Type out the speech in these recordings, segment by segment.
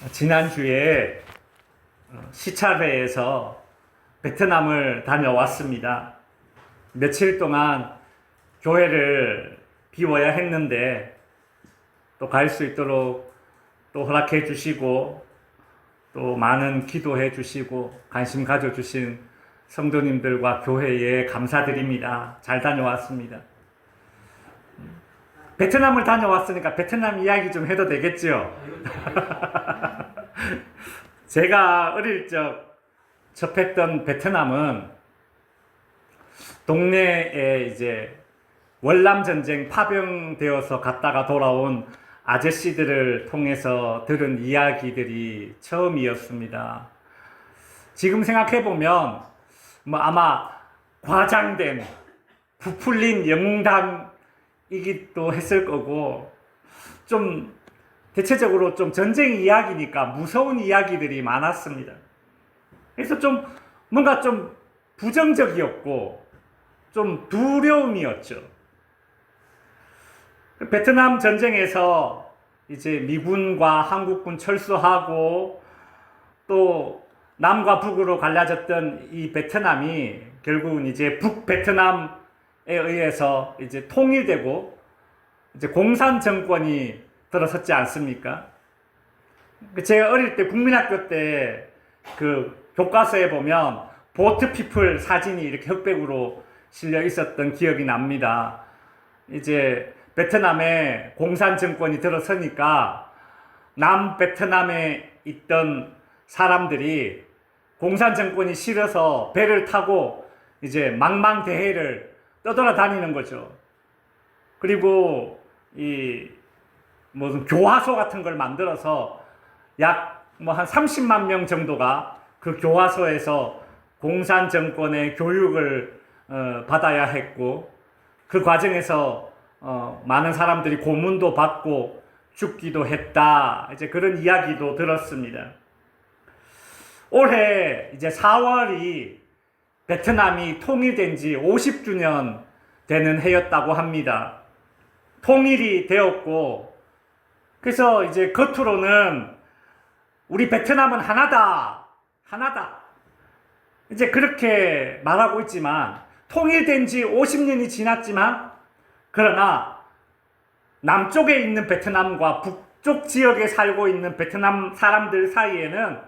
지난주에 시찰회에서 베트남을 다녀왔습니다. 며칠 동안 교회를 비워야 했는데 또 갈 수 있도록 또 허락해 주시고 또 많은 기도해 주시고 관심 가져 주신 성도님들과 교회에 감사드립니다. 잘 다녀왔습니다. 베트남을 다녀왔으니까 베트남 이야기 좀 해도 되겠죠? 제가 어릴 적 접했던 베트남은 동네에 이제 월남전쟁 파병되어서 갔다가 돌아온 아저씨들을 통해서 들은 이야기들이 처음이었습니다. 지금 생각해보면 아마 과장된 부풀린 영웅담이기도 했을 거고 좀 대체적으로 좀 전쟁 이야기니까 무서운 이야기들이 많았습니다. 그래서 좀 뭔가 좀 부정적이었고 좀 두려움이었죠. 베트남 전쟁에서 이제 미군과 한국군 철수하고 또 남과 북으로 갈라졌던 이 베트남이 결국은 이제 북베트남에 의해서 이제 통일되고 이제 공산 정권이 들어섰지 않습니까? 제가 어릴 때 국민학교 때 그 교과서에 보면 보트피플 사진이 이렇게 흑백으로 실려 있었던 기억이 납니다. 이제 베트남에 공산 정권이 들어서니까 남베트남에 있던 사람들이 공산 정권이 싫어서 배를 타고 이제 망망대해를 떠돌아다니는 거죠. 그리고 이 무슨 교화소 같은 걸 만들어서 약 한 30만 명 정도가 그 교화소에서 공산 정권의 교육을 받아야 했고 그 과정에서 많은 사람들이 고문도 받고 죽기도 했다. 이제 그런 이야기도 들었습니다. 올해 이제 4월이 베트남이 통일된 지 50주년 되는 해였다고 합니다. 통일이 되었고 그래서 이제 겉으로는 우리 베트남은 하나다. 이제 그렇게 말하고 있지만 통일된 지 50년이 지났지만 그러나 남쪽에 있는 베트남과 북쪽 지역에 살고 있는 베트남 사람들 사이에는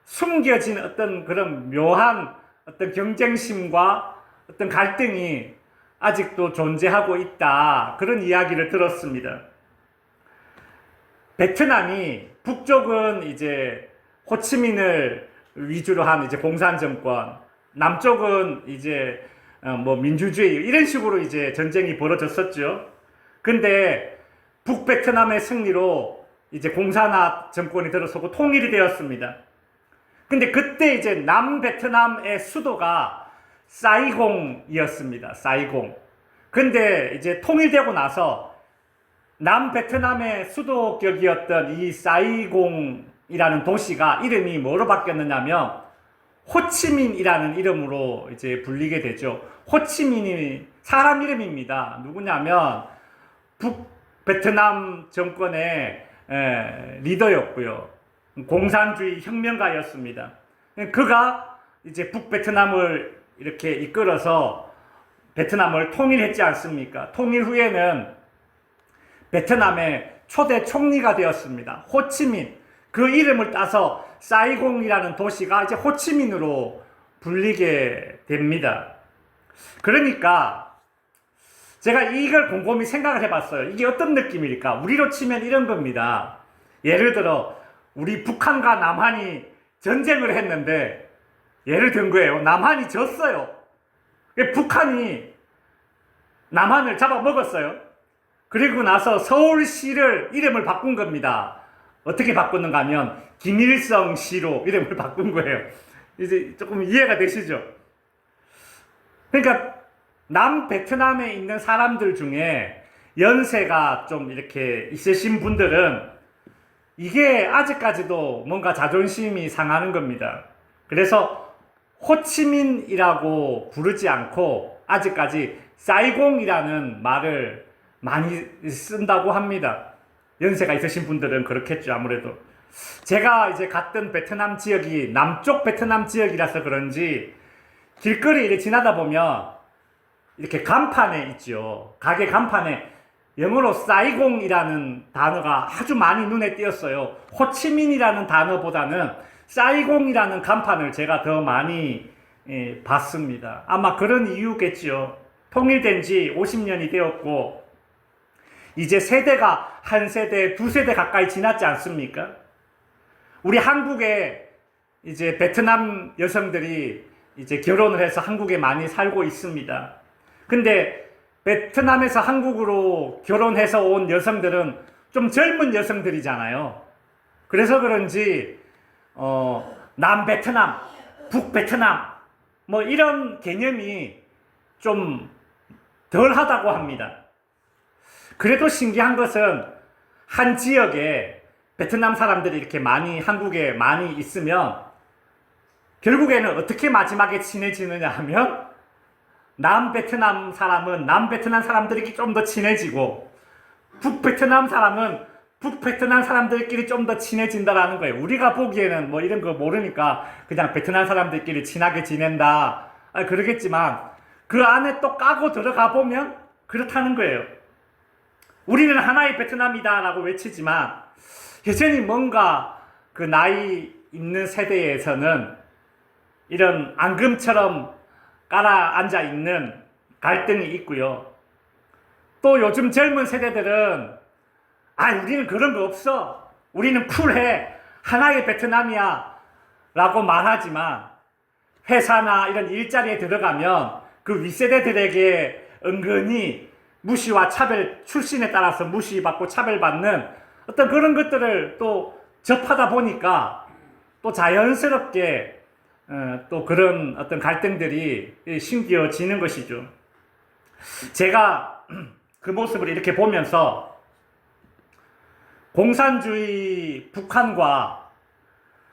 숨겨진 어떤 그런 묘한 어떤 경쟁심과 어떤 갈등이 아직도 존재하고 있다. 그런 이야기를 들었습니다. 베트남이 북쪽은 이제 호치민을 위주로 한 이제 공산 정권, 남쪽은 이제 민주주의 이런 식으로 이제 전쟁이 벌어졌었죠. 근데 북베트남의 승리로 이제 공산화 정권이 들어서고 통일이 되었습니다. 근데 그때 이제 남베트남의 수도가 사이공이었습니다. 사이공. 근데 이제 통일되고 나서 남베트남의 수도격이었던 이 사이공이라는 도시가 이름이 뭐로 바뀌었느냐면 호치민이라는 이름으로 이제 불리게 되죠. 호치민이 사람 이름입니다. 누구냐면 북베트남 정권의 리더였고요. 공산주의 혁명가였습니다. 그가 이제 북베트남을 이렇게 이끌어서 베트남을 통일했지 않습니까? 통일 후에는 베트남의 초대 총리가 되었습니다. 호치민. 그 이름을 따서 사이공이라는 도시가 이제 호치민으로 불리게 됩니다. 그러니까 제가 이걸 곰곰이 생각을 해봤어요. 이게 어떤 느낌일까? 우리로 치면 이런 겁니다. 예를 들어 우리 북한과 남한이 전쟁을 했는데 예를 든 거예요. 남한이 졌어요. 북한이 남한을 잡아먹었어요. 그리고 나서 서울시를 이름을 바꾼 겁니다. 어떻게 바꿨는가 하면 김일성시로 이름을 바꾼 거예요. 이제 조금 이해가 되시죠? 그러니까 남베트남에 있는 사람들 중에 연세가 좀 이렇게 있으신 분들은 이게 아직까지도 뭔가 자존심이 상하는 겁니다. 그래서 호치민이라고 부르지 않고 아직까지 사이공이라는 말을 많이 쓴다고 합니다. 연세가 있으신 분들은 그렇겠죠, 아무래도. 제가 이제 갔던 베트남 지역이 남쪽 베트남 지역이라서 그런지 길거리를 지나다 보면 이렇게 간판에 있죠. 가게 간판에 영어로 사이공이라는 단어가 아주 많이 눈에 띄었어요. 호치민이라는 단어보다는 사이공이라는 간판을 제가 더 많이 봤습니다. 아마 그런 이유겠죠. 통일된 지 50년이 되었고 이제 세대가 한 세대, 두 세대 가까이 지났지 않습니까? 우리 한국에 이제 베트남 여성들이 이제 결혼을 해서 한국에 많이 살고 있습니다. 근데 베트남에서 한국으로 결혼해서 온 여성들은 좀 젊은 여성들이잖아요. 그래서 그런지 남베트남, 북베트남 뭐 이런 개념이 좀 덜하다고 합니다. 그래도 신기한 것은 한 지역에 베트남 사람들이 이렇게 많이 한국에 많이 있으면 결국에는 어떻게 마지막에 친해지느냐 하면 남베트남 사람은 남베트남 사람들끼리 좀 더 친해지고 북베트남 사람은 북베트남 사람들끼리 좀 더 친해진다라는 거예요. 우리가 보기에는 뭐 이런 거 모르니까 그냥 베트남 사람들끼리 친하게 지낸다 그러겠지만 그 안에 또 까고 들어가 보면 그렇다는 거예요. 우리는 하나의 베트남이다 라고 외치지만 여전히 뭔가 그 나이 있는 세대에서는 이런 앙금처럼 깔아앉아 있는 갈등이 있고요. 또 요즘 젊은 세대들은 우리는 그런 거 없어. 우리는 쿨해. 하나의 베트남이야. 라고 말하지만 회사나 이런 일자리에 들어가면 그 윗세대들에게 은근히 무시와 차별, 출신에 따라서 무시받고 차별받는 어떤 그런 것들을 또 접하다 보니까 또 자연스럽게 또 그런 어떤 갈등들이 심겨지는 것이죠. 제가 그 모습을 이렇게 보면서 공산주의 북한과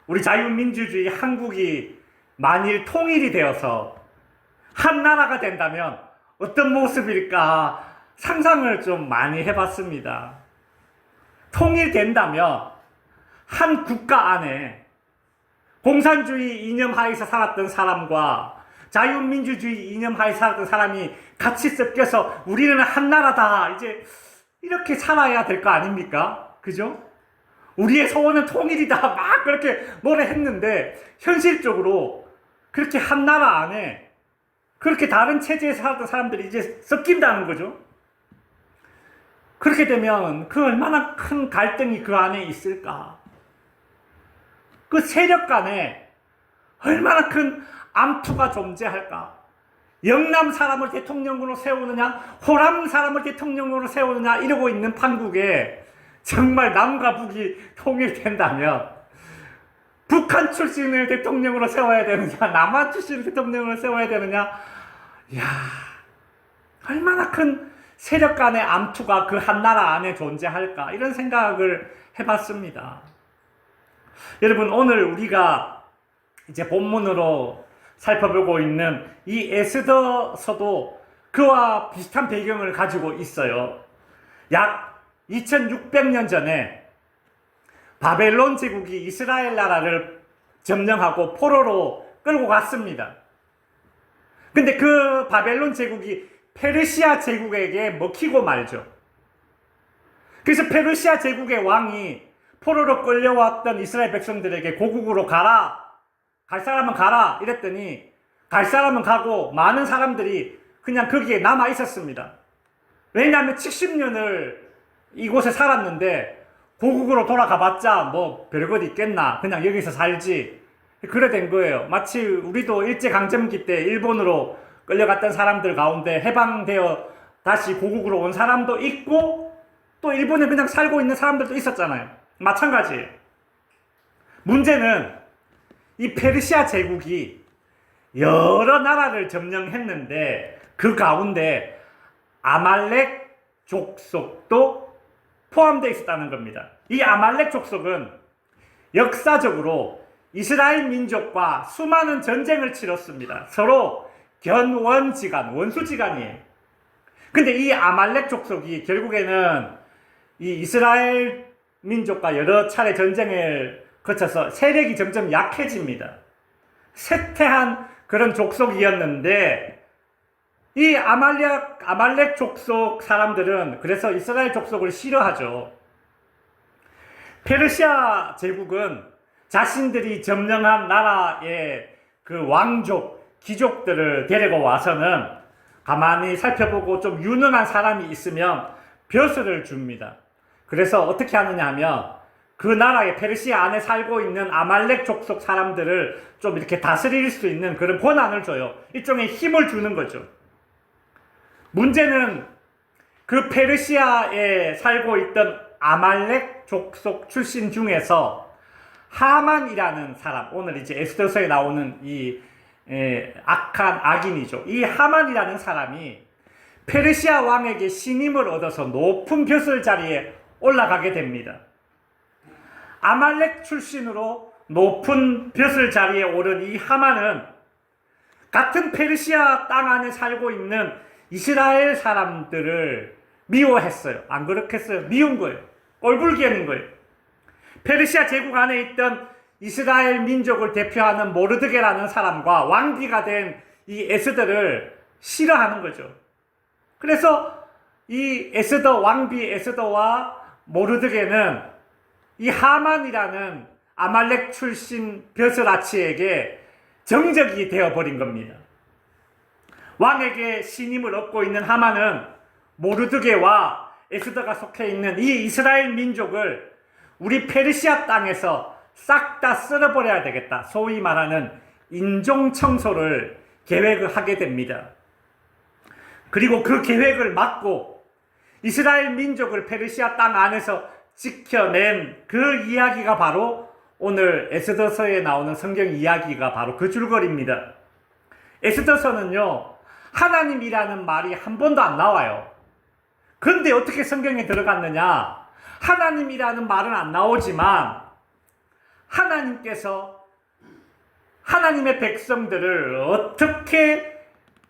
우리 자유민주주의 한국이 만일 통일이 되어서 한 나라가 된다면 어떤 모습일까 상상을 좀 많이 해봤습니다. 통일된다면 한 국가 안에 공산주의 이념 하에서 살았던 사람과 자유민주주의 이념 하에서 살았던 사람이 같이 섞여서 우리는 한 나라다. 이제 이렇게 살아야 될 거 아닙니까? 그죠? 우리의 소원은 통일이다. 막 그렇게 노래했는데 현실적으로 그렇게 한 나라 안에 그렇게 다른 체제에서 살았던 사람들이 이제 섞인다는 거죠. 그렇게 되면 그 얼마나 큰 갈등이 그 안에 있을까? 그 세력 간에 얼마나 큰 암투가 존재할까? 영남 사람을 대통령으로 세우느냐, 호남 사람을 대통령으로 세우느냐 이러고 있는 판국에 정말 남과 북이 통일된다면 북한 출신을 대통령으로 세워야 되느냐, 남한 출신을 대통령으로 세워야 되느냐, 이야, 얼마나 큰 세력 간의 암투가 그 한 나라 안에 존재할까? 이런 생각을 해봤습니다. 여러분, 오늘 우리가 이제 본문으로 살펴보고 있는 이 에스더서도 그와 비슷한 배경을 가지고 있어요. 약 2600년 전에 바벨론 제국이 이스라엘 나라를 점령하고 포로로 끌고 갔습니다. 근데 그 바벨론 제국이 페르시아 제국에게 먹히고 말죠. 그래서 페르시아 제국의 왕이 포로로 끌려왔던 이스라엘 백성들에게 고국으로 가라. 갈 사람은 가라. 이랬더니 갈 사람은 가고 많은 사람들이 그냥 거기에 남아 있었습니다. 왜냐하면 70년을 이곳에 살았는데 고국으로 돌아가 봤자 뭐 별것 있겠나. 그냥 여기서 살지. 그래 된 거예요. 마치 우리도 일제강점기 때 일본으로 끌려갔던 사람들 가운데 해방되어 다시 고국으로 온 사람도 있고 또 일본에 그냥 살고 있는 사람들도 있었잖아요. 마찬가지예요. 문제는 이 페르시아 제국이 여러 나라를 점령했는데 그 가운데 아말렉 족속도 포함되어 있었다는 겁니다. 이 아말렉 족속은 역사적으로 이스라엘 민족과 수많은 전쟁을 치렀습니다. 서로 견원지간, 원수지간이에요. 근데 이 아말렉 족속이 결국에는 이 이스라엘 민족과 여러 차례 전쟁을 거쳐서 세력이 점점 약해집니다. 쇠퇴한 그런 족속이었는데 이 아말렉 족속 사람들은 그래서 이스라엘 족속을 싫어하죠. 페르시아 제국은 자신들이 점령한 나라의 그 왕족, 귀족들을 데리고 와서는 가만히 살펴보고 좀 유능한 사람이 있으면 벼슬을 줍니다. 그래서 어떻게 하느냐 하면 그 나라의 페르시아 안에 살고 있는 아말렉 족속 사람들을 좀 이렇게 다스릴 수 있는 그런 권한을 줘요. 일종의 힘을 주는 거죠. 문제는 그 페르시아에 살고 있던 아말렉 족속 출신 중에서 하만이라는 사람, 오늘 이제 에스더서에 나오는 이 악한 악인이죠. 이 하만이라는 사람이 페르시아 왕에게 신임을 얻어서 높은 벼슬 자리에 올라가게 됩니다. 아말렉 출신으로 높은 벼슬 자리에 오른 이 하만은 같은 페르시아 땅 안에 살고 있는 이스라엘 사람들을 미워했어요. 안 그렇겠어요? 미운 거예요. 꼴불견인 거예요. 페르시아 제국 안에 있던 이스라엘 민족을 대표하는 모르드게라는 사람과 왕비가 된 이 에스더를 싫어하는 거죠. 그래서 이 왕비 에스더와 모르드게는 이 하만이라는 아말렉 출신 벼슬아치에게 정적이 되어버린 겁니다. 왕에게 신임을 얻고 있는 하만은 모르드게와 에스더가 속해 있는 이 이스라엘 민족을 우리 페르시아 땅에서 싹 다 쓸어버려야 되겠다. 소위 말하는 인종청소를 계획을 하게 됩니다. 그리고 그 계획을 막고 이스라엘 민족을 페르시아 땅 안에서 지켜낸 그 이야기가 바로 오늘 에스더서에 나오는 성경 이야기가 바로 그 줄거리입니다. 에스더서는요, 하나님이라는 말이 한 번도 안 나와요. 그런데 어떻게 성경에 들어갔느냐? 하나님이라는 말은 안 나오지만 하나님께서 하나님의 백성들을 어떻게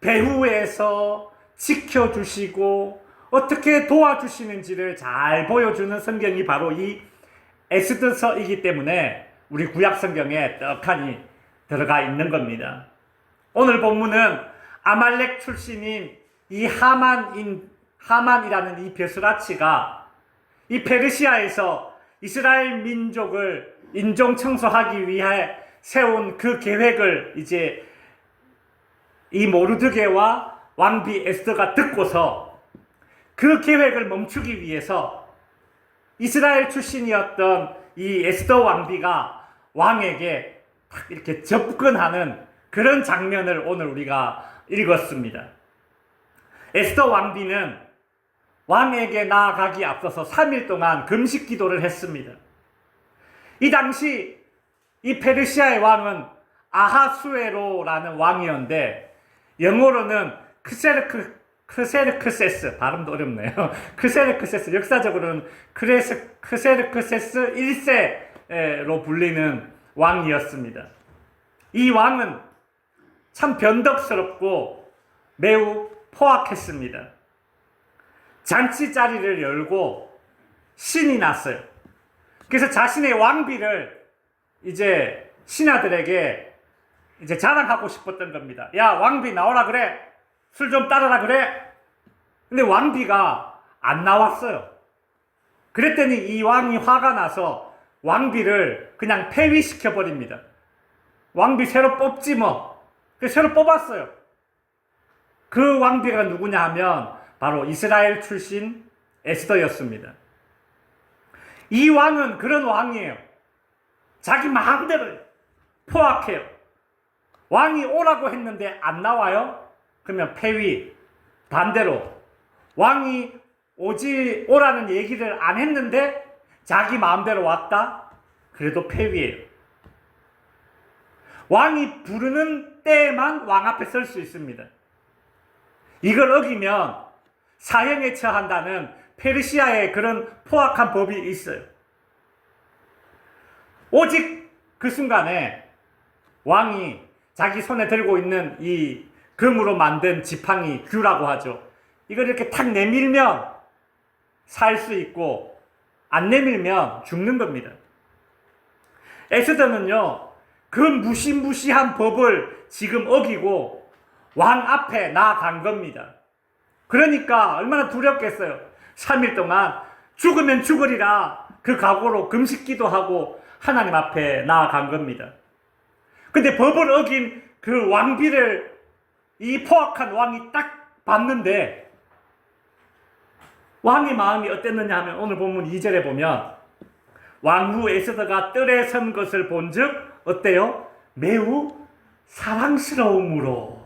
배후에서 지켜주시고 어떻게 도와주시는지를 잘 보여주는 성경이 바로 이 에스더서이기 때문에 우리 구약 성경에 떡하니 들어가 있는 겁니다. 오늘 본문은 아말렉 출신인 이 하만이라는 이 벼슬아치가 이 페르시아에서 이스라엘 민족을 인종청소하기 위해 세운 그 계획을 이제 이 모르드게와 왕비 에스더가 듣고서 그 계획을 멈추기 위해서 이스라엘 출신이었던 이 에스더 왕비가 왕에게 딱 이렇게 접근하는 그런 장면을 오늘 우리가 읽었습니다. 에스더 왕비는 왕에게 나아가기 앞서서 3일 동안 금식 기도를 했습니다. 이 당시 이 페르시아의 왕은 아하수에로라는 왕이었는데 영어로는 크세르크세스, 발음도 어렵네요. 크세르크세스, 역사적으로는 크세르크세스 1세로 불리는 왕이었습니다. 이 왕은 참 변덕스럽고 매우 포악했습니다. 잔치 자리를 열고 신이 났어요. 그래서 자신의 왕비를 이제 신하들에게 이제 자랑하고 싶었던 겁니다. 야, 왕비 나오라 그래. 술 좀 따르라 그래. 근데 왕비가 안 나왔어요. 그랬더니 이 왕이 화가 나서 왕비를 그냥 폐위시켜 버립니다. 왕비 새로 뽑지 뭐. 그래서 새로 뽑았어요. 그 왕비가 누구냐 하면 바로 이스라엘 출신 에스더였습니다. 이 왕은 그런 왕이에요. 자기 마음대로 포악해요. 왕이 오라고 했는데 안 나와요? 그러면 폐위. 반대로 왕이 오라는 얘기를 안 했는데 자기 마음대로 왔다? 그래도 폐위예요. 왕이 부르는 때에만 왕 앞에 설 수 있습니다. 이걸 어기면 사형에 처한다는 페르시아의 그런 포악한 법이 있어요. 오직 그 순간에 왕이 자기 손에 들고 있는 이 금으로 만든 지팡이, 규라고 하죠. 이걸 이렇게 탁 내밀면 살 수 있고 안 내밀면 죽는 겁니다. 에스더는요, 그 무시무시한 법을 지금 어기고 왕 앞에 나아간 겁니다. 그러니까 얼마나 두렵겠어요. 3일 동안 죽으면 죽으리라 그 각오로 금식기도 하고 하나님 앞에 나아간 겁니다. 근데 법을 어긴 그 왕비를 이 포악한 왕이 딱 봤는데 왕의 마음이 어땠느냐 하면 오늘 본문 2절에 보면 왕후 에스더가 뜰에 선 것을 본즉 어때요? 매우 사랑스러움으로.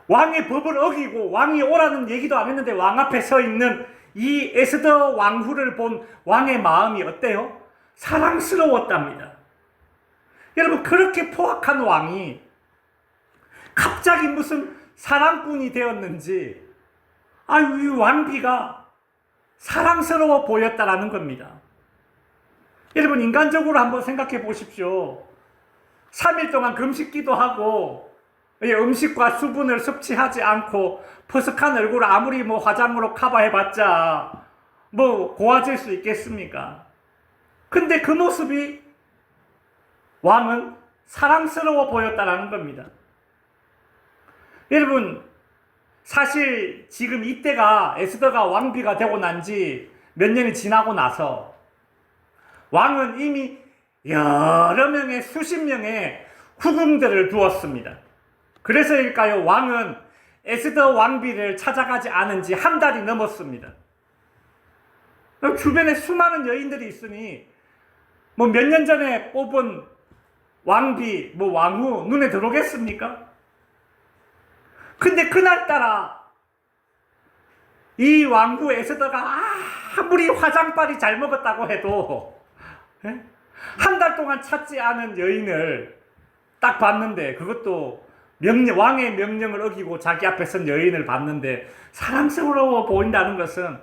왕의 법을 어기고 왕이 오라는 얘기도 안 했는데 왕 앞에 서 있는 이 에스더 왕후를 본 왕의 마음이 어때요? 사랑스러웠답니다. 여러분, 그렇게 포악한 왕이 갑자기 무슨 사랑꾼이 되었는지 이 왕비가 사랑스러워 보였다라는 겁니다. 여러분, 인간적으로 한번 생각해 보십시오. 3일 동안 금식기도 하고 음식과 수분을 섭취하지 않고 퍼석한 얼굴을 아무리 화장으로 커버해봤자 고와질 수 있겠습니까? 근데 그 모습이 왕은 사랑스러워 보였다라는 겁니다. 여러분, 사실 지금 이때가 에스더가 왕비가 되고 난 지 몇 년이 지나고 나서 왕은 이미 여러 명의 수십 명의 후궁들을 두었습니다. 그래서일까요? 왕은 에스더 왕비를 찾아가지 않은 지 한 달이 넘었습니다. 주변에 수많은 여인들이 있으니 몇 년 전에 뽑은 왕비, 왕후 눈에 들어오겠습니까? 근데 그날따라 이 왕후 에스더가 아무리 화장빨이 잘 먹었다고 해도 한 달 동안 찾지 않은 여인을 딱 봤는데, 그것도 왕의 명령을 어기고 자기 앞에 선 여인을 봤는데 사랑스러워 보인다는 것은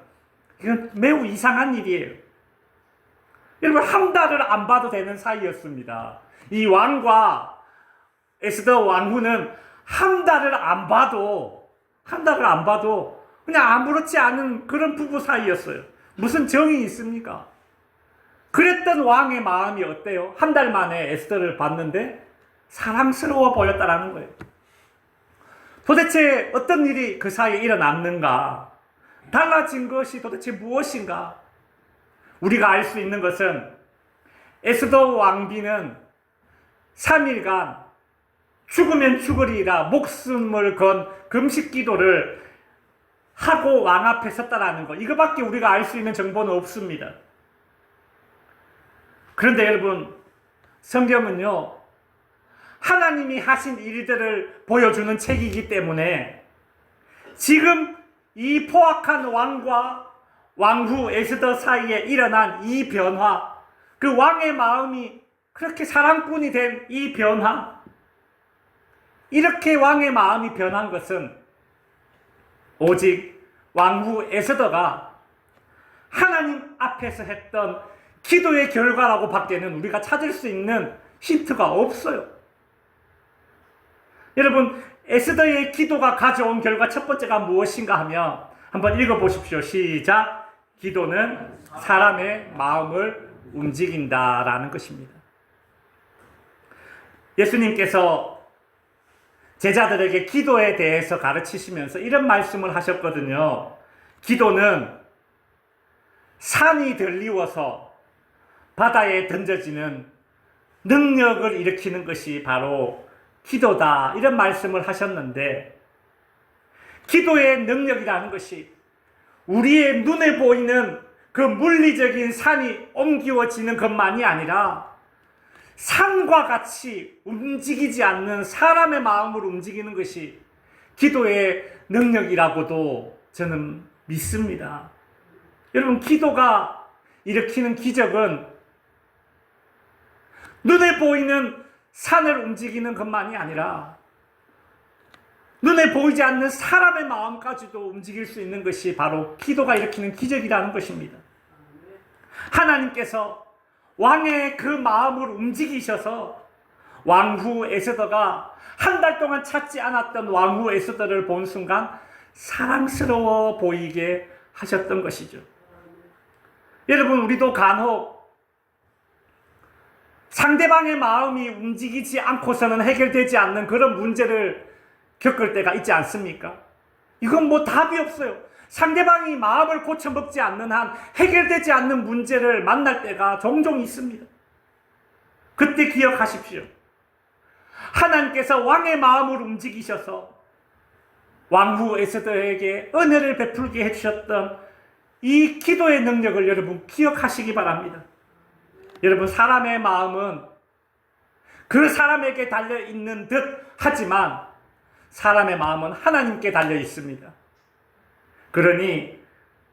이건 매우 이상한 일이에요. 여러분, 한 달을 안 봐도 되는 사이였습니다. 이 왕과 에스더 왕후는 한 달을 안 봐도 그냥 아무렇지 않은 그런 부부 사이였어요. 무슨 정이 있습니까? 그랬던 왕의 마음이 어때요? 한 달 만에 에스더를 봤는데 사랑스러워 보였다라는 거예요. 도대체 어떤 일이 그 사이에 일어났는가? 달라진 것이 도대체 무엇인가? 우리가 알 수 있는 것은 에스더 왕비는 3일간 죽으면 죽으리라 목숨을 건 금식 기도를 하고 왕 앞에 섰다라는 것, 이거밖에 우리가 알 수 있는 정보는 없습니다. 그런데 여러분, 성경은요, 하나님이 하신 일들을 보여주는 책이기 때문에 지금 이 포악한 왕과 왕후 에스더 사이에 일어난 이 변화, 그 왕의 마음이 그렇게 사랑꾼이 된 이 변화, 이렇게 왕의 마음이 변한 것은 오직 왕후 에스더가 하나님 앞에서 했던 기도의 결과라고 밖에는 우리가 찾을 수 있는 힌트가 없어요. 여러분, 에스더의 기도가 가져온 결과 첫 번째가 무엇인가 하면 한번 읽어보십시오. 시작. 기도는 사람의 마음을 움직인다라는 것입니다. 예수님께서 제자들에게 기도에 대해서 가르치시면서 이런 말씀을 하셨거든요. 기도는 산이 들리워서 바다에 던져지는 능력을 일으키는 것이 바로 기도다, 이런 말씀을 하셨는데, 기도의 능력이라는 것이 우리의 눈에 보이는 그 물리적인 산이 옮기워지는 것만이 아니라 산과 같이 움직이지 않는 사람의 마음을 움직이는 것이 기도의 능력이라고도 저는 믿습니다. 여러분, 기도가 일으키는 기적은 눈에 보이는 산을 움직이는 것만이 아니라 눈에 보이지 않는 사람의 마음까지도 움직일 수 있는 것이 바로 기도가 일으키는 기적이라는 것입니다. 하나님께서 왕의 그 마음을 움직이셔서 왕후 에스더가 한 달 동안 찾지 않았던 왕후 에스더를 본 순간 사랑스러워 보이게 하셨던 것이죠. 여러분, 우리도 간혹 상대방의 마음이 움직이지 않고서는 해결되지 않는 그런 문제를 겪을 때가 있지 않습니까? 이건 뭐 답이 없어요. 상대방이 마음을 고쳐먹지 않는 한 해결되지 않는 문제를 만날 때가 종종 있습니다. 그때 기억하십시오. 하나님께서 왕의 마음을 움직이셔서 왕후 에스더에게 은혜를 베풀게 해주셨던 이 기도의 능력을 여러분 기억하시기 바랍니다. 여러분, 사람의 마음은 그 사람에게 달려있는 듯 하지만 사람의 마음은 하나님께 달려 있습니다. 그러니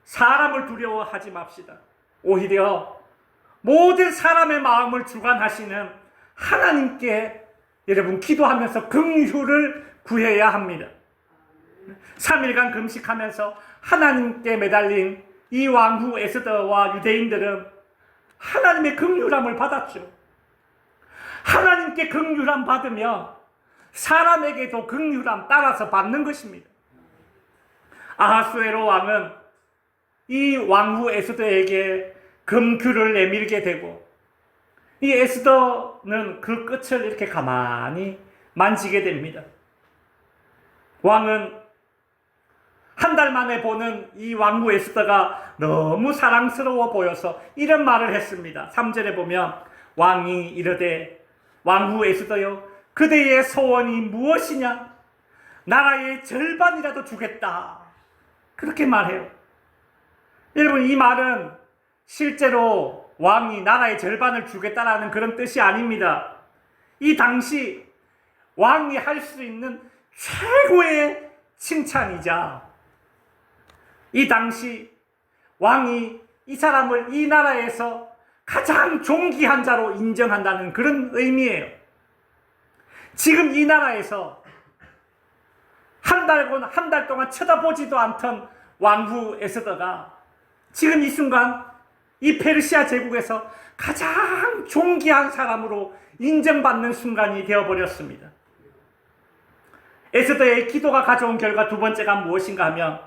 사람을 두려워하지 맙시다. 오히려 모든 사람의 마음을 주관하시는 하나님께 여러분 기도하면서 긍휼을 구해야 합니다. 3일간 금식하면서 하나님께 매달린 이 왕후 에스더와 유대인들은 하나님의 긍휼함을 받았죠. 하나님께 긍휼함 받으면 사람에게도 긍휼함 따라서 받는 것입니다. 아하수에로 왕은 이 왕후 에스더에게 금규를 내밀게 되고 이 에스더는 그 끝을 이렇게 가만히 만지게 됩니다. 왕은 한 달 만에 보는 이 왕후 에스더가 너무 사랑스러워 보여서 이런 말을 했습니다. 3절에 보면 왕이 이르되 왕후 에스더여 그대의 소원이 무엇이냐? 나라의 절반이라도 주겠다. 그렇게 말해요. 여러분, 이 말은 실제로 왕이 나라의 절반을 주겠다라는 그런 뜻이 아닙니다. 이 당시 왕이 할 수 있는 최고의 칭찬이자 이 당시 왕이 이 사람을 이 나라에서 가장 존귀한 자로 인정한다는 그런 의미예요. 지금 이 나라에서 한 달 동안 쳐다보지도 않던 왕후 에스더가 지금 이 순간 이 페르시아 제국에서 가장 존귀한 사람으로 인정받는 순간이 되어버렸습니다. 에스더의 기도가 가져온 결과 두 번째가 무엇인가 하면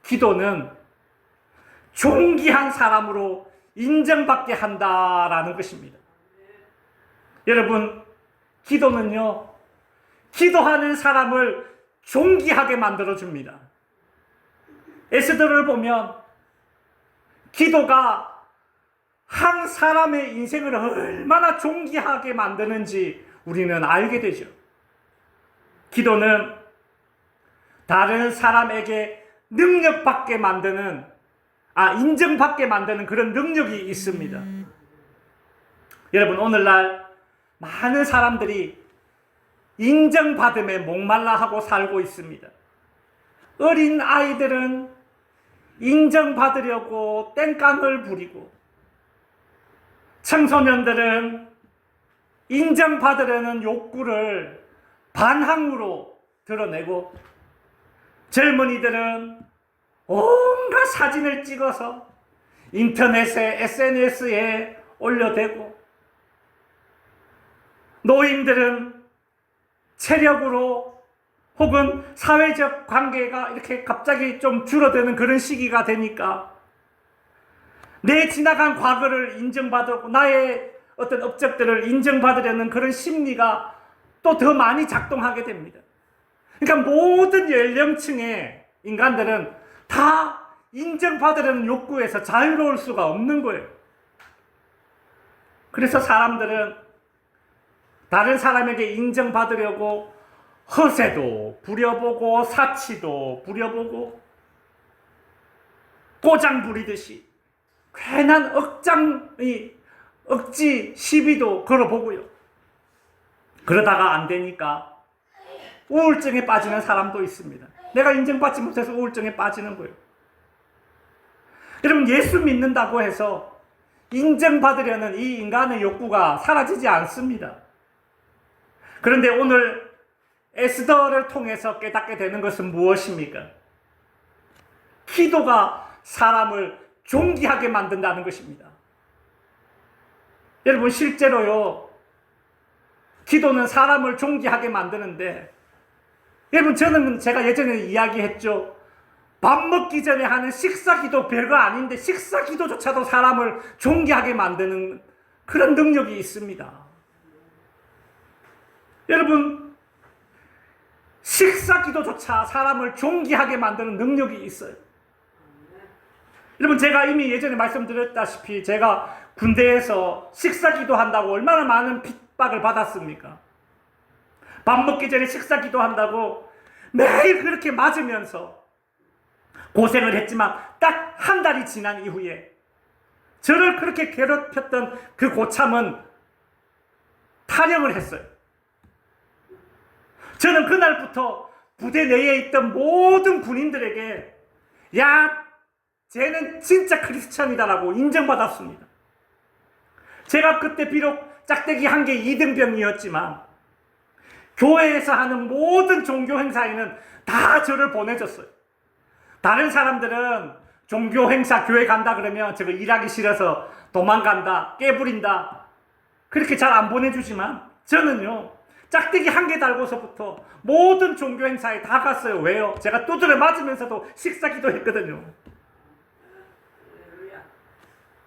기도는 존귀한 사람으로 인정받게 한다라는 것입니다. 여러분, 기도는요, 기도하는 사람을 존귀하게 만들어줍니다. 에스더를 보면 기도가 한 사람의 인생을 얼마나 존귀하게 만드는지 우리는 알게 되죠. 기도는 다른 사람에게 능력받게 만드는, 인정받게 만드는 그런 능력이 있습니다. 여러분, 오늘날 많은 사람들이 인정받음에 목말라하고 살고 있습니다. 어린 아이들은 인정받으려고 땡깡을 부리고, 청소년들은 인정받으려는 욕구를 반항으로 드러내고, 젊은이들은 온갖 사진을 찍어서 인터넷에 SNS에 올려대고, 노인들은 체력으로 혹은 사회적 관계가 이렇게 갑자기 좀 줄어드는 그런 시기가 되니까 내 지나간 과거를 인정받고 나의 어떤 업적들을 인정받으려는 그런 심리가 또 더 많이 작동하게 됩니다. 그러니까 모든 연령층의 인간들은 다 인정받으려는 욕구에서 자유로울 수가 없는 거예요. 그래서 사람들은 다른 사람에게 인정받으려고 허세도 부려보고 사치도 부려보고 꼬장 부리듯이 괜한 억지 시비도 걸어보고요. 그러다가 안 되니까 우울증에 빠지는 사람도 있습니다. 내가 인정받지 못해서 우울증에 빠지는 거예요. 여러분, 예수 믿는다고 해서 인정받으려는 이 인간의 욕구가 사라지지 않습니다. 그런데 오늘 에스더를 통해서 깨닫게 되는 것은 무엇입니까? 기도가 사람을 존귀하게 만든다는 것입니다. 여러분, 실제로요, 기도는 사람을 존귀하게 만드는데, 여러분, 제가 예전에 이야기했죠. 밥 먹기 전에 하는 식사기도 별거 아닌데 식사기도조차도 사람을 존귀하게 만드는 그런 능력이 있습니다. 여러분, 식사기도조차 사람을 존귀하게 만드는 능력이 있어요. 여러분, 제가 이미 예전에 말씀드렸다시피 제가 군대에서 식사기도 한다고 얼마나 많은 핍박을 받았습니까? 밥 먹기 전에 식사기도 한다고 매일 그렇게 맞으면서 고생을 했지만 딱 한 달이 지난 이후에 저를 그렇게 괴롭혔던 그 고참은 탈영을 했어요. 저는 그날부터 부대 내에 있던 모든 군인들에게 야, 쟤는 진짜 크리스찬이다라고 인정받았습니다. 제가 그때 비록 짝대기 한 개 2등병이었지만 교회에서 하는 모든 종교 행사에는 다 저를 보내줬어요. 다른 사람들은 종교 행사 교회 간다 그러면 저거 일하기 싫어서 도망간다, 깨부린다, 그렇게 잘 안 보내주지만 저는요, 짝대기 한 개 달고서부터 모든 종교 행사에 다 갔어요. 왜요? 제가 두드려 맞으면서도 식사기도 했거든요.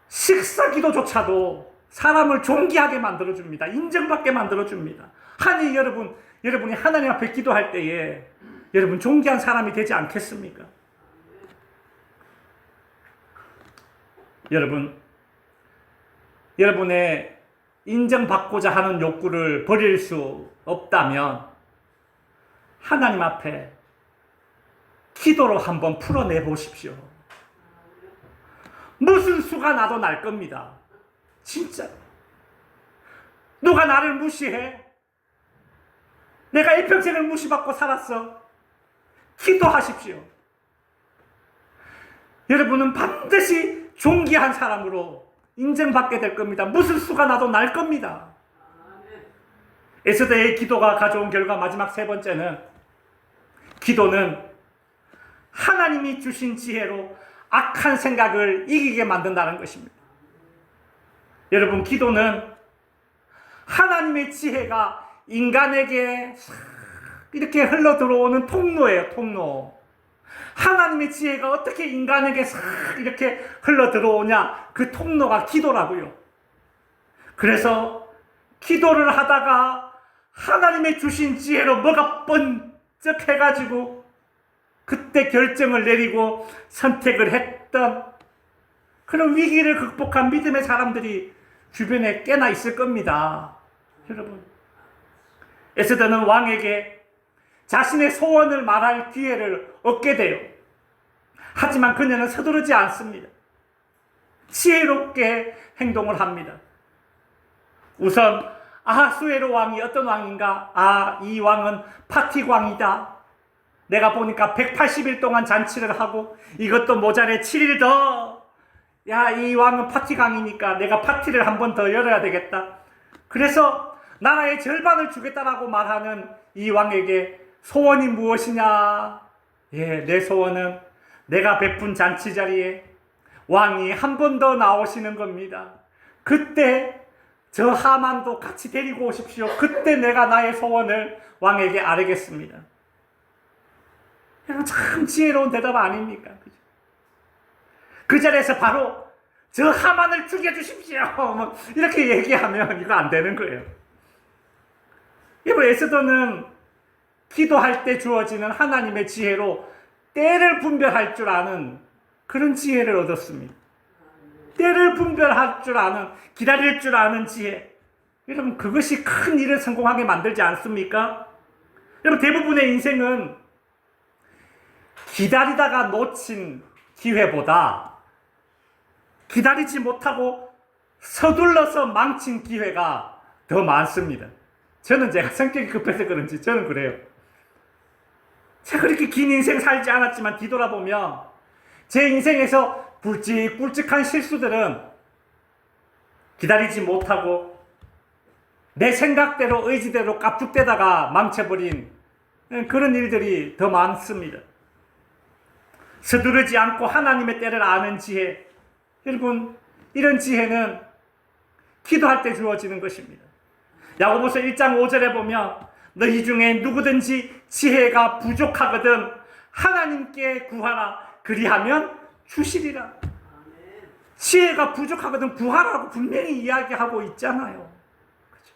식사기도조차도 사람을 존귀하게 만들어줍니다. 인정받게 만들어줍니다. 아니 여러분이 하나님 앞에 기도할 때에 여러분 존귀한 사람이 되지 않겠습니까? 여러분의 인정받고자 하는 욕구를 버릴 수 없다면 하나님 앞에 기도로 한번 풀어내 보십시오. 무슨 수가 나도 날 겁니다. 진짜. 누가 나를 무시해? 내가 일평생을 무시받고 살았어. 기도하십시오. 여러분은 반드시 존귀한 사람으로 인정받게 될 겁니다. 무슨 수가 나도 날 겁니다. 에스더의 기도가 가져온 결과 마지막 세 번째는, 기도는 하나님이 주신 지혜로 악한 생각을 이기게 만든다는 것입니다. 여러분, 기도는 하나님의 지혜가 인간에게 이렇게 흘러 들어오는 통로예요, 통로. 하나님의 지혜가 어떻게 인간에게 이렇게 흘러 들어오냐? 그 통로가 기도라고요. 그래서 기도를 하다가 하나님의 주신 지혜로 뭐가 번쩍해가지고 그때 결정을 내리고 선택을 했던 그런 위기를 극복한 믿음의 사람들이 주변에 꽤나 있을 겁니다. 여러분, 에스더는 왕에게 자신의 소원을 말할 기회를 얻게 돼요. 하지만 그녀는 서두르지 않습니다. 지혜롭게 행동을 합니다. 우선 아하수에로 왕이 어떤 왕인가? 이 왕은 파티광이다. 내가 보니까 180일 동안 잔치를 하고 이것도 모자래 7일 더. 이 왕은 파티광이니까 내가 파티를 한 번 더 열어야 되겠다. 그래서 나라의 절반을 주겠다라고 말하는 이 왕에게 소원이 무엇이냐? 내 소원은 내가 베푼 잔치 자리에 왕이 한 번 더 나오시는 겁니다. 그때 저 하만도 같이 데리고 오십시오. 그때 내가 나의 소원을 왕에게 아뢰겠습니다. 여러분, 참 지혜로운 대답 아닙니까? 그죠? 그 자리에서 바로 저 하만을 죽여주십시오. 이렇게 얘기하면 이거 안 되는 거예요. 여러분, 에스더는 기도할 때 주어지는 하나님의 지혜로 때를 분별할 줄 아는 그런 지혜를 얻었습니다. 때를 분별할 줄 아는, 기다릴 줄 아는 지혜. 여러분, 그것이 큰 일을 성공하게 만들지 않습니까? 여러분, 대부분의 인생은 기다리다가 놓친 기회보다 기다리지 못하고 서둘러서 망친 기회가 더 많습니다. 제가 성격이 급해서 그런지 저는 그래요. 제가 그렇게 긴 인생 살지 않았지만 뒤돌아보면 제 인생에서 굵직굵직한 실수들은 기다리지 못하고 내 생각대로 의지대로 깝죽대다가 망쳐버린 그런 일들이 더 많습니다. 서두르지 않고 하나님의 때를 아는 지혜. 여러분, 이런 지혜는 기도할 때 주어지는 것입니다. 야고보서 1장 5절에 보면 너희 중에 누구든지 지혜가 부족하거든 하나님께 구하라. 그리하면 주시리라. 지혜가 부족하거든 구하라고 분명히 이야기하고 있잖아요. 그렇죠?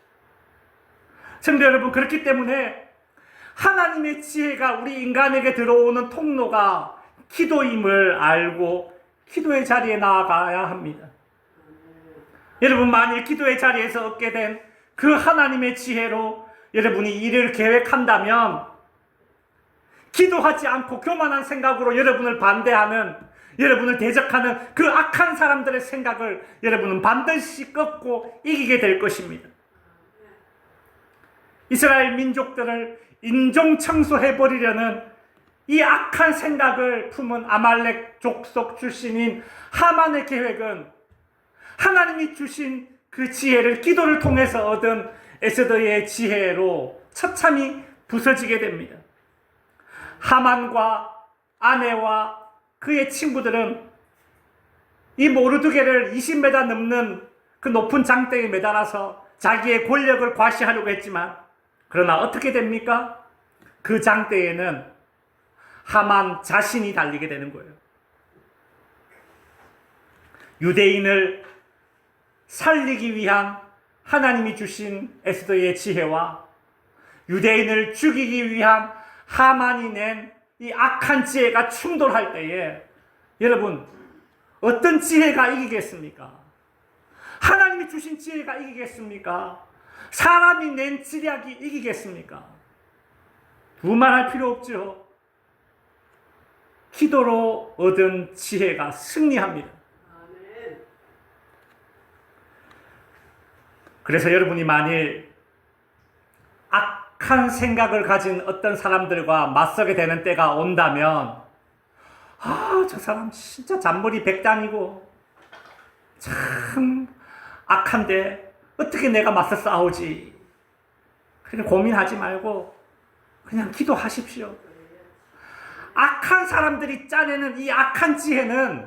성도 여러분, 그렇기 때문에 하나님의 지혜가 우리 인간에게 들어오는 통로가 기도임을 알고 기도의 자리에 나아가야 합니다. 여러분, 만일 기도의 자리에서 얻게 된 그 하나님의 지혜로 여러분이 일을 계획한다면 기도하지 않고 교만한 생각으로 여러분을 반대하는, 여러분을 대적하는 그 악한 사람들의 생각을 여러분은 반드시 꺾고 이기게 될 것입니다. 이스라엘 민족들을 인종청소해버리려는 이 악한 생각을 품은 아말렉 족속 출신인 하만의 계획은 하나님이 주신 그 지혜를 기도를 통해서 얻은 에스더의 지혜로 처참히 부서지게 됩니다. 하만과 아내와 그의 친구들은 이 모르드게를 20m 넘는 그 높은 장대에 매달아서 자기의 권력을 과시하려고 했지만, 그러나 어떻게 됩니까? 그 장대에는 하만 자신이 달리게 되는 거예요. 유대인을 살리기 위한 하나님이 주신 에스더의 지혜와 유대인을 죽이기 위한 하만이 낸 이 악한 지혜가 충돌할 때에 여러분, 어떤 지혜가 이기겠습니까? 하나님이 주신 지혜가 이기겠습니까? 사람이 낸 지략이 이기겠습니까? 두말할 필요 없죠. 기도로 얻은 지혜가 승리합니다. 그래서 여러분이 만일 악한 생각을 가진 어떤 사람들과 맞서게 되는 때가 온다면, 저 사람 진짜 잔머리 백단이고 참 악한데 어떻게 내가 맞서 싸우지? 그냥 고민하지 말고 그냥 기도하십시오. 악한 사람들이 짜내는 이 악한 지혜는,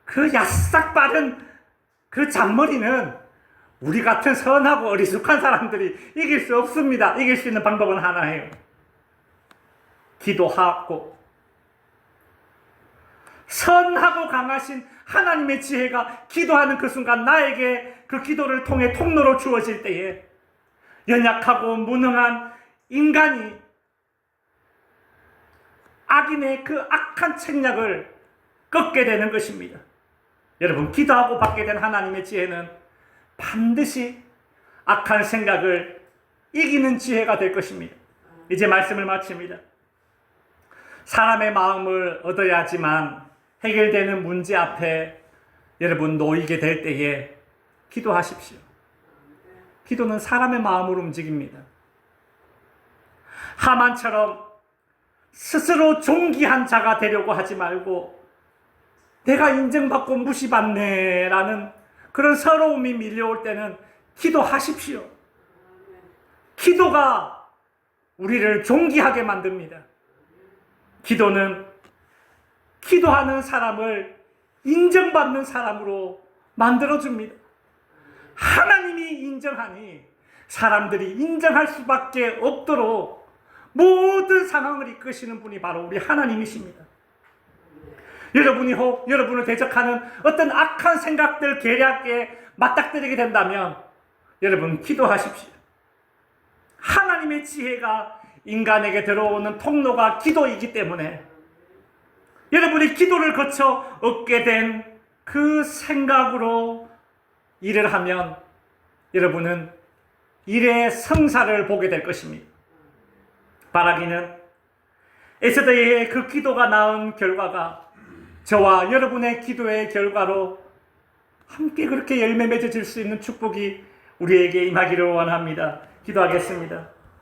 그 야싹 빠른 그 잔머리는 우리 같은 선하고 어리숙한 사람들이 이길 수 없습니다. 이길 수 있는 방법은 하나예요. 기도하고 선하고 강하신 하나님의 지혜가 기도하는 그 순간 나에게 그 기도를 통해 통로로 주어질 때에 연약하고 무능한 인간이 악인의 그 악한 책략을 꺾게 되는 것입니다. 여러분, 기도하고 받게 된 하나님의 지혜는 반드시 악한 생각을 이기는 지혜가 될 것입니다. 이제 말씀을 마칩니다. 사람의 마음을 얻어야지만 해결되는 문제 앞에 여러분 놓이게 될 때에 기도하십시오. 기도는 사람의 마음을 움직입니다. 하만처럼 스스로 존귀한 자가 되려고 하지 말고 내가 인정받고 무시받네 라는 그런 서러움이 밀려올 때는 기도하십시오. 기도가 우리를 존귀하게 만듭니다. 기도는 기도하는 사람을 인정받는 사람으로 만들어줍니다. 하나님이 인정하니 사람들이 인정할 수밖에 없도록 모든 상황을 이끄시는 분이 바로 우리 하나님이십니다. 여러분이 혹 여러분을 대적하는 어떤 악한 생각들, 계략에 맞닥뜨리게 된다면 여러분 기도하십시오. 하나님의 지혜가 인간에게 들어오는 통로가 기도이기 때문에 여러분이 기도를 거쳐 얻게 된 그 생각으로 일을 하면 여러분은 일의 성사를 보게 될 것입니다. 바라기는 에스더의 그 기도가 낳은 결과가 저와 여러분의 기도의 결과로 함께 그렇게 열매 맺어질 수 있는 축복이 우리에게 임하기를 원합니다. 기도하겠습니다.